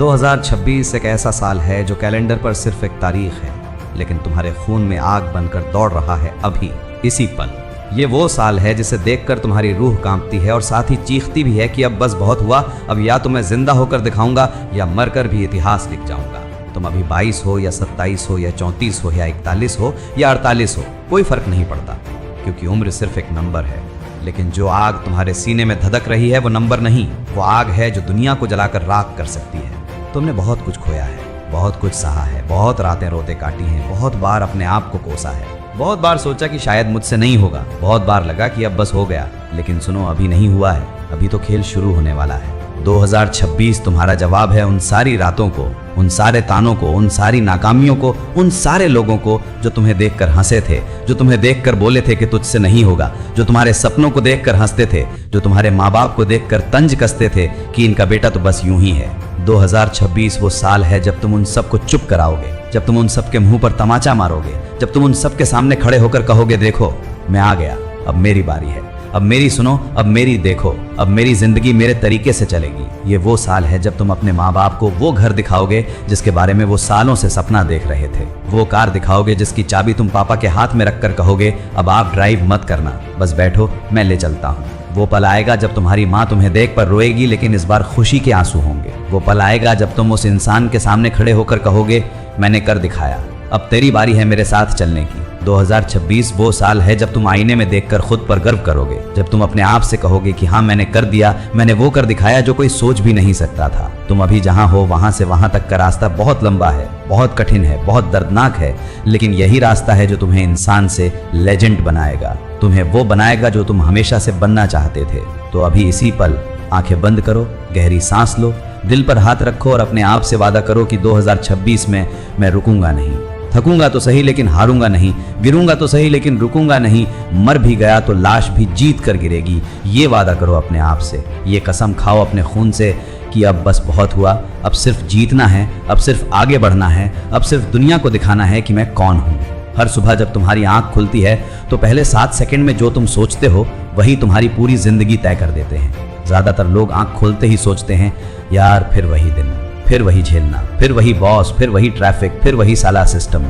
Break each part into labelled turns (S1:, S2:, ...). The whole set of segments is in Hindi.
S1: 2026 एक ऐसा साल है जो कैलेंडर पर सिर्फ एक तारीख है, लेकिन तुम्हारे खून में आग बनकर दौड़ रहा है अभी इसी पल। ये वो साल है जिसे देखकर तुम्हारी रूह कांपती है और साथ ही चीखती भी है कि अब बस बहुत हुआ, अब या तो मैं जिंदा होकर दिखाऊंगा या मरकर भी इतिहास लिख जाऊंगा। तुम अभी 22 हो या 27 हो या 34 हो या 41 हो या 48 हो, कोई फर्क नहीं पड़ता, क्योंकि उम्र सिर्फ एक नंबर है। लेकिन जो आग तुम्हारे सीने में धधक रही है वो नंबर नहीं, वो आग है जो दुनिया को जलाकर राख कर सकती है। तुमने बहुत कुछ खोया है, बहुत कुछ सहा है, बहुत रातें रोते काटी हैं, बहुत बार अपने आप को कोसा है, बहुत बार सोचा कि शायद मुझसे नहीं होगा, बहुत बार लगा कि अब बस हो गया। लेकिन सुनो, अभी नहीं हुआ है, अभी तो खेल शुरू होने वाला है। 2026 तुम्हारा जवाब है उन सारी रातों को, उन सारे तानों को, उन सारी नाकामियों को, उन सारे लोगों को जो तुम्हें देखकर हंसे थे, जो तुम्हें देखकर बोले थे कि तुझसे नहीं होगा, जो तुम्हारे सपनों को देखकर हंसते थे, जो तुम्हारे माँ बाप को देखकर तंज कसते थे कि इनका बेटा तो बस यूं ही है। 2026 वो साल है जब तुम उन सबको चुप कराओगे, जब तुम उन सबके मुंह पर तमाचा मारोगे, जब तुम उन सबके सामने खड़े होकर कहोगे, देखो मैं आ गया, अब मेरी बारी है, अब मेरी सुनो, अब मेरी देखो, अब मेरी जिंदगी मेरे तरीके से चलेगी। ये वो साल है जब तुम अपने माँ बाप को वो घर दिखाओगे जिसके बारे में वो सालों से सपना देख रहे थे, वो कार दिखाओगे जिसकी चाबी तुम पापा के हाथ में रखकर कहोगे, अब आप ड्राइव मत करना, बस बैठो, मैं ले चलता हूँ। वो पल आएगा जब तुम्हारी माँ तुम्हें देख कर रोएगी, लेकिन इस बार खुशी के आंसू होंगे। वो पल आएगा जब तुम उस इंसान के सामने खड़े होकर कहोगे, मैंने कर दिखाया, अब तेरी बारी है मेरे साथ चलने की। 2026 वो साल है जब तुम आईने में देखकर खुद पर गर्व करोगे, जब तुम अपने आप से कहोगे कि हाँ मैंने कर दिया, मैंने वो कर दिखाया जो कोई सोच भी नहीं सकता था। तुम अभी जहाँ हो वहां से वहां तक का रास्ता बहुत लंबा है, बहुत कठिन है, बहुत दर्दनाक है, लेकिन यही रास्ता है जो तुम्हें इंसान से लेजेंड बनाएगा, तुम्हें वो बनाएगा जो तुम हमेशा से बनना चाहते थे। तो अभी इसी पल आंखें बंद करो, गहरी सांस लो, दिल पर हाथ रखो और अपने आप से वादा करो कि 2026 में मैं रुकूंगा नहीं, थकूंगा तो सही लेकिन हारूंगा नहीं, गिरूंगा तो सही लेकिन रुकूंगा नहीं, मर भी गया तो लाश भी जीत कर गिरेगी। ये वादा करो अपने आप से, ये कसम खाओ अपने खून से कि अब बस बहुत हुआ, अब सिर्फ जीतना है, अब सिर्फ आगे बढ़ना है, अब सिर्फ दुनिया को दिखाना है कि मैं कौन हूँ। हर सुबह जब तुम्हारी आंख खुलती है तो पहले 7 सेकंड में जो तुम सोचते हो वही तुम्हारी पूरी जिंदगी तय कर देते हैं। ज्यादातर लोग आंख खोलते ही सोचते हैं, यार फिर वही दिन, फिर वही झेलना, फिर वही बॉस, फिर वही ट्रैफिक, फिर वही साला सिस्टम,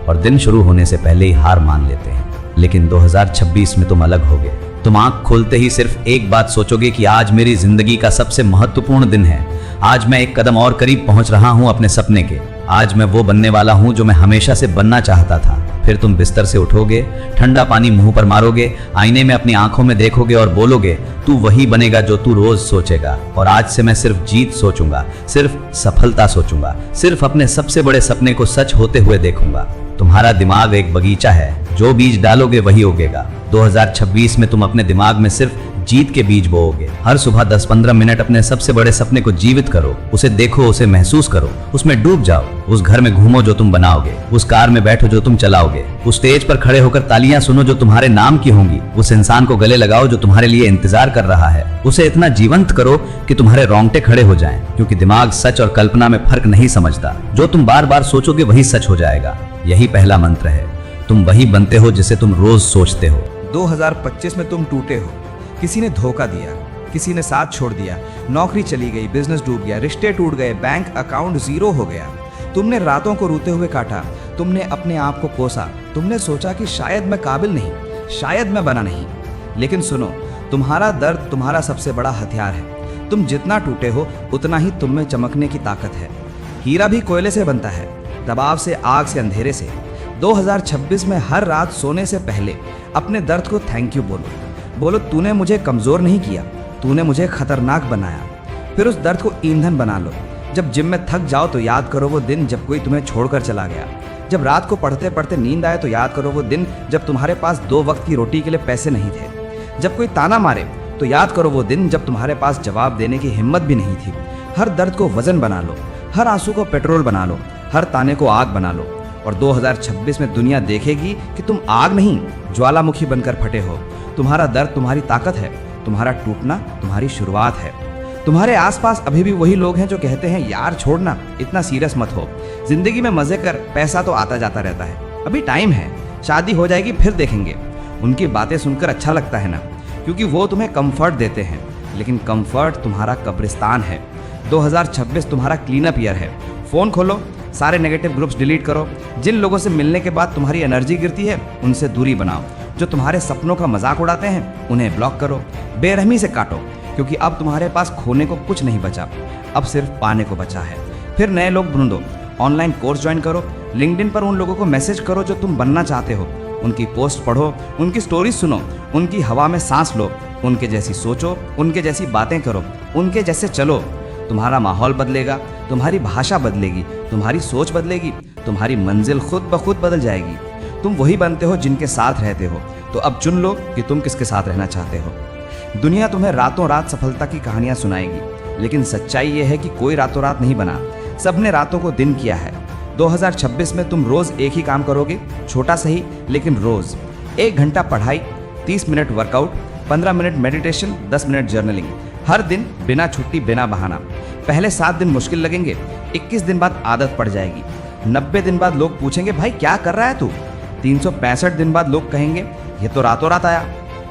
S1: और दिन शुरू होने से पहले ही हार मान लेते हैं। लेकिन 2026 में तुम अलग होगे। तुम आंख खोलते ही सिर्फ एक बात सोचोगे कि आज मेरी जिंदगी का सबसे महत्वपूर्ण दिन है, आज मैं एक कदम और करीब पहुंच रहा हूं अपने सपने के, आज मैं वो बनने वाला हूं जो मैं हमेशा से बनना चाहता था। फिर तुम बिस्तर से उठोगे, ठंडा पानी मुंह पर मारोगे, आईने में अपनी आंखों में देखोगे और बोलोगे, तू वही बनेगा जो तू रोज सोचेगा। और आज से मैं सिर्फ जीत सोचूंगा, सिर्फ सफलता सोचूंगा, सिर्फ अपने सबसे बड़े सपने को सच होते हुए देखूंगा। तुम्हारा दिमाग एक बगीचा है, जो बीज डालोगे वही उगेगा। 2026 में तुम अपने दिमाग में सिर्फ जीत के बीज बोओगे। हर सुबह 10-15 मिनट अपने सबसे बड़े सपने को जीवित करो, उसे देखो, उसे महसूस करो, उसमें डूब जाओ। उस घर में घूमो जो तुम बनाओगे, उस कार में बैठो जो तुम चलाओगे, उस स्टेज पर खड़े होकर तालियां सुनो जो तुम्हारे नाम की होंगी, उस इंसान को गले लगाओ जो तुम्हारे लिए इंतजार कर रहा है, उसे इतना जीवंत करो कि तुम्हारे रोंगटे खड़े हो जाएं, क्योंकि दिमाग सच और कल्पना में फर्क नहीं समझता। जो तुम बार बार सोचोगे वही सच हो जाएगा। यही पहला मंत्र है, तुम वही बनते हो जिसे तुम रोज सोचते हो।
S2: 2025 में तुम टूटे हो, किसी ने धोखा दिया, किसी ने साथ छोड़ दिया, नौकरी चली गई, बिजनेस डूब गया, रिश्ते टूट गए, बैंक अकाउंट जीरो हो गया। तुमने रातों को रोते हुए काटा, तुमने अपने आप को कोसा, तुमने सोचा कि शायद मैं काबिल नहीं, शायद मैं बना नहीं। लेकिन सुनो, तुम्हारा दर्द तुम्हारा सबसे बड़ा हथियार है। तुम जितना टूटे हो उतना ही तुम में चमकने की ताकत है। हीरा भी कोयले से बनता है, दबाव से, आग से, अंधेरे से। 2026 में हर रात सोने से पहले अपने दर्द को थैंक यू बोलो। बोलो, तूने मुझे कमजोर नहीं किया, तूने मुझे खतरनाक बनाया। फिर उस दर्द को ईंधन बना लो। जब जिम में थक जाओ तो याद करो वो दिन जब कोई तुम्हें छोड़कर चला गया। जब रात को पढ़ते पढ़ते नींद आए तो याद करो वो दिन जब तुम्हारे पास 2 वक्त की रोटी के लिए पैसे नहीं थे। जब कोई ताना मारे तो याद करो वो दिन जब तुम्हारे पास जवाब देने की हिम्मत भी नहीं थी। हर दर्द को वजन बना लो, हर आंसू को पेट्रोल बना लो, हर ताने को आग बना लो। और 2026 में दुनिया देखेगी कि तुम आग नहीं, ज्वालामुखी बनकर फटे हो। तुम्हारा दर्द तुम्हारी ताकत है, तुम्हारा टूटना तुम्हारी शुरुआत है। तुम्हारे आसपास अभी भी वही लोग हैं जो कहते हैं, यार छोड़ना, इतना सीरियस मत हो, जिंदगी में मजे कर, पैसा तो आता जाता रहता है, अभी टाइम है, शादी हो जाएगी फिर देखेंगे। उनकी बातें सुनकर अच्छा लगता है ना, क्योंकि वो तुम्हें कंफर्ट देते हैं, लेकिन कंफर्ट तुम्हारा कब्रिस्तान है। 2026 तुम्हारा क्लीन अप ईयर है। फोन खोलो, सारे नेगेटिव ग्रुप्स डिलीट करो। जिन लोगों से मिलने के बाद तुम्हारी एनर्जी गिरती है उनसे दूरी बनाओ। जो तुम्हारे सपनों का मजाक उड़ाते हैं उन्हें ब्लॉक करो, बेरहमी से काटो, क्योंकि अब तुम्हारे पास खोने को कुछ नहीं बचा, अब सिर्फ पाने को बचा है। फिर नए लोग ढूंढो, ऑनलाइन कोर्स ज्वाइन करो, लिंक्डइन पर उन लोगों को मैसेज करो जो तुम बनना चाहते हो, उनकी पोस्ट पढ़ो, उनकी स्टोरी सुनो, उनकी हवा में सांस लो, उनके जैसी सोचो, उनके जैसी बातें करो, उनके जैसे चलो। तुम्हारा माहौल बदलेगा, तुम्हारी भाषा बदलेगी, तुम्हारी सोच बदलेगी, तुम्हारी मंजिल खुद ब खुद बदल जाएगी। तुम वही बनते हो जिनके साथ रहते हो, तो अब चुन लो कि तुम किसके साथ रहना चाहते हो। दुनिया तुम्हें रातों रात सफलता की कहानियां सुनाएगी, लेकिन सच्चाई यह है कि कोई रातों रात नहीं बना, सबने रातों को दिन किया है। 2026 में तुम रोज एक ही काम करोगे, छोटा सही लेकिन रोज। 1 घंटा पढ़ाई, 30 मिनट वर्कआउट, 15 मिनट मेडिटेशन, 10 मिनट जर्नलिंग, हर दिन बिना छुट्टी बिना बहाना। पहले 7 दिन मुश्किल लगेंगे, 21 दिन बाद आदत पड़ जाएगी, 90 दिन बाद लोग पूछेंगे भाई क्या कर रहा है तू, 365 दिन बाद लोग कहेंगे ये तो रातों रात आया।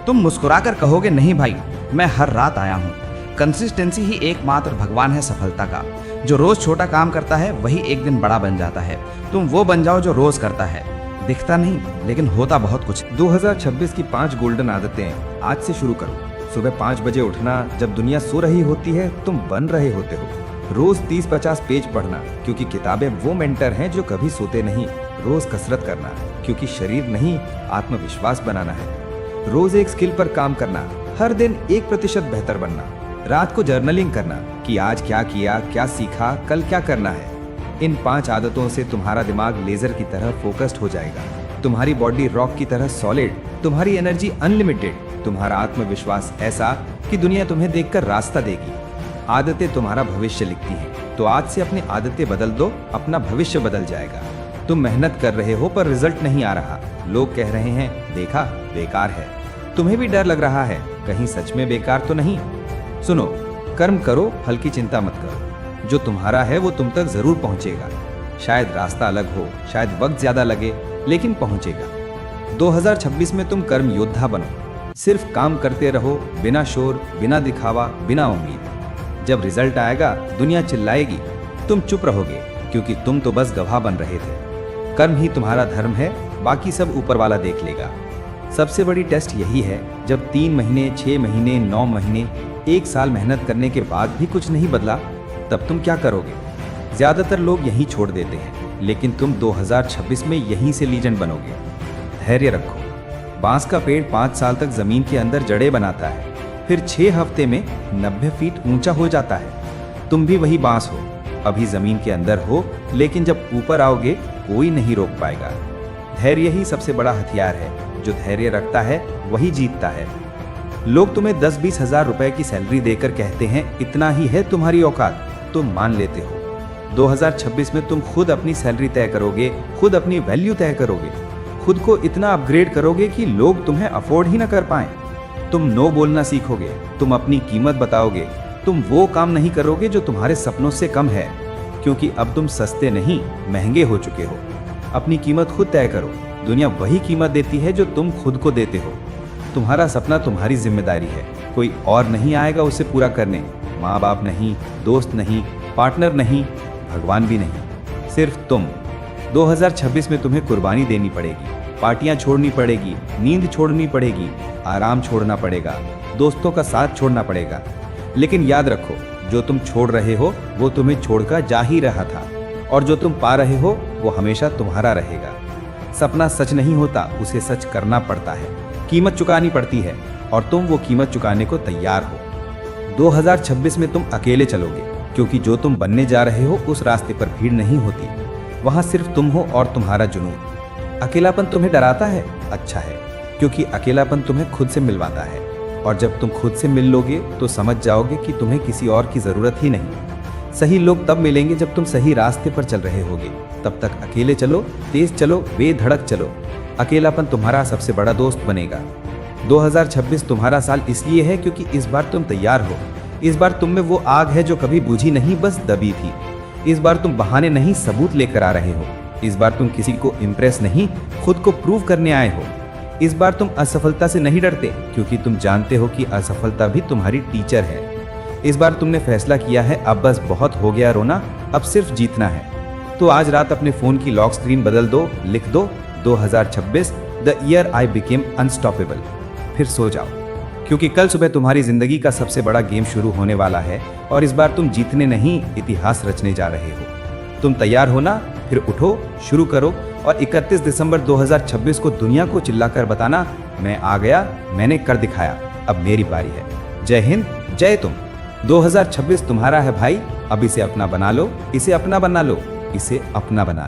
S2: तुम मुस्कुरा कर कहोगे नहीं भाई, मैं हर रात आया हूँ। कंसिस्टेंसी ही एकमात्र भगवान है सफलता का। जो रोज छोटा काम करता है वही एक दिन बड़ा बन जाता है। तुम वो बन जाओ जो रोज करता है, दिखता नहीं लेकिन होता बहुत कुछ।
S3: 2026 की 5 गोल्डन आदतें आज से शुरू करो। सुबह 5 बजे उठना, जब दुनिया सो रही होती है तुम बन रहे होते हो। रोज 30-50 पेज पढ़ना, क्योंकि किताबें वो मेंटर हैं जो कभी सोते नहीं। रोज कसरत करना, क्योंकि शरीर नहीं आत्मविश्वास बनाना है। रोज एक स्किल पर काम करना, हर दिन 1% बेहतर बनना। रात को जर्नलिंग करना कि आज क्या किया, क्या सीखा, कल क्या करना है। इन 5 आदतों से तुम्हारा दिमाग लेजर की तरह फोकस्ड हो जाएगा, तुम्हारी बॉडी रॉक की तरह सॉलिड, तुम्हारी एनर्जी अनलिमिटेड, तुम्हारा आत्मविश्वास ऐसा कि दुनिया तुम्हें देखकर रास्ता देगी। आदतें तुम्हारा भविष्य लिखती हैं, तो आज से अपनी आदतें बदल दो, अपना भविष्य बदल जाएगा। तुम मेहनत कर रहे हो पर रिजल्ट नहीं आ रहा, लोग कह रहे हैं देखा बेकार है। तुम्हें भी डर लग रहा है कहीं सच में बेकार तो नहीं। सुनो, कर्म करो, फल की चिंता मत करो। जो तुम्हारा है वो तुम तक जरूर पहुंचेगा। शायद रास्ता अलग हो, शायद वक्त ज्यादा लगे, लेकिन पहुंचेगा। 2026 में तुम कर्म योद्धा बनो, सिर्फ काम करते रहो, बिना शोर, बिना दिखावा, बिना उम्मीद। जब रिजल्ट आएगा दुनिया चिल्लाएगी, तुम चुप रहोगे, क्योंकि तुम तो बस गवाह बन रहे थे। कर्म ही तुम्हारा धर्म है, बाकी सब ऊपर वाला देख लेगा। सबसे बड़ी टेस्ट यही है, जब 3 महीने, 6 महीने, 9 महीने, 1 साल मेहनत करने के बाद भी कुछ नहीं बदला, तब तुम क्या करोगे? ज्यादातर लोग यहीं छोड़ देते हैं, लेकिन तुम 2026 में यहीं से लीजेंड बनोगे। धैर्य रखो। बांस का पेड़ 5 साल तक जमीन के अंदर जड़ें बनाता है, फिर 6 हफ्ते में 90 फीट ऊंचा हो जाता है। तुम भी वही बांस हो, अभी जमीन के अंदर हो, लेकिन जब ऊपर आओगे कोई नहीं रोक पाएगा। धैर्य ही सबसे बड़ा हथियार है, जो धैर्य रखता है वही जीतता है। लोग तुम्हें 10-20 हजार रुपए की सैलरी देकर कहते हैं इतना ही है तुम्हारी औकात, तुम मान लेते हो। 2026 में तुम खुद अपनी सैलरी तय करोगे, खुद अपनी वैल्यू तय करोगे, खुद को इतना अपग्रेड करोगे कि लोग तुम्हें अफोर्ड ही ना कर पाएं। तुम नो बोलना सीखोगे, तुम अपनी कीमत बताओगे, तुम वो काम नहीं करोगे जो तुम्हारे सपनों से कम है, क्योंकि अब तुम सस्ते नहीं महंगे हो चुके हो। अपनी कीमत खुद तय करो, दुनिया वही कीमत देती है जो तुम खुद को देते हो। तुम्हारा सपना तुम्हारी जिम्मेदारी है, कोई और नहीं आएगा उसे पूरा करने। माँ बाप नहीं, दोस्त नहीं, पार्टनर नहीं, भगवान भी नहीं, सिर्फ तुम। 2026 में तुम्हें कुर्बानी देनी पड़ेगी, पार्टियां छोड़नी पड़ेगी, नींद छोड़नी पड़ेगी, आराम छोड़ना पड़ेगा, दोस्तों का साथ छोड़ना पड़ेगा। लेकिन याद रखो, जो तुम छोड़ रहे हो वो तुम्हें छोड़कर जा ही रहा था, और जो तुम पा रहे हो वो हमेशा तुम्हारा रहेगा। सपना सच नहीं होता, उसे सच करना पड़ता है, कीमत चुकानी पड़ती है, और तुम वो कीमत चुकाने को तैयार हो। 2026 में तुम अकेले चलोगे, क्योंकि जो तुम बनने जा रहे हो उस रास्ते पर भीड़ नहीं होती, वहां सिर्फ तुम हो और तुम्हारा जुनून। अकेलापन तुम्हें डराता है, अच्छा है, क्योंकि अकेलापन तुम्हें खुद से मिलवाता है, और जब तुम खुद से मिल लोगे तो समझ जाओगे कि तुम्हें किसी और की जरूरत ही नहीं। सही लोग तब मिलेंगे जब तुम सही रास्ते पर चल रहे होगे। तब तक अकेले चलो, तेज चलो, बेधड़क चलो। अकेलापन तुम्हारा सबसे बड़ा दोस्त बनेगा। 2026 तुम्हारा साल इसलिए है क्योंकि इस बार तुम तैयार हो। इस बार तुम में वो आग है जो कभी बुझी नहीं, बस दबी थी। इस बार तुम बहाने नहीं, सबूत लेकर आ रहे हो। इस बार तुम किसी को इम्प्रेस नहीं, खुद को प्रूव करने आए हो। इस बार तुम असफलता से नहीं डरते, क्योंकि तुम जानते हो कि असफलता भी तुम्हारी टीचर है। इस बार तुमने फैसला किया है, अब बस बहुत हो गया रोना, अब सिर्फ जीतना है। तो आज रात अपने फोन की लॉक स्क्रीन बदल दो, लिख दो 2026 the year I became unstoppable. फिर सो जाओ, क्योंकि कल सुबह तुम्हारी जिंदगी का सबसे बड़ा गेम शुरू होने वाला है और इस बार तुम जीतने नहीं, इतिहास रचने जा रहे हो। तुम तैयार हो ना? फिर उठो, शुरू करो और 31 दिसंबर 2026 को दुनिया को चिल्लाकर बताना, मैं आ गया, मैंने कर दिखाया, अब मेरी बारी है। जय हिंद, जय तुम। 2026 तुम्हारा है भाई, अब इसे अपना बना लो, इसे अपना बना लो, इसे अपना बना लो।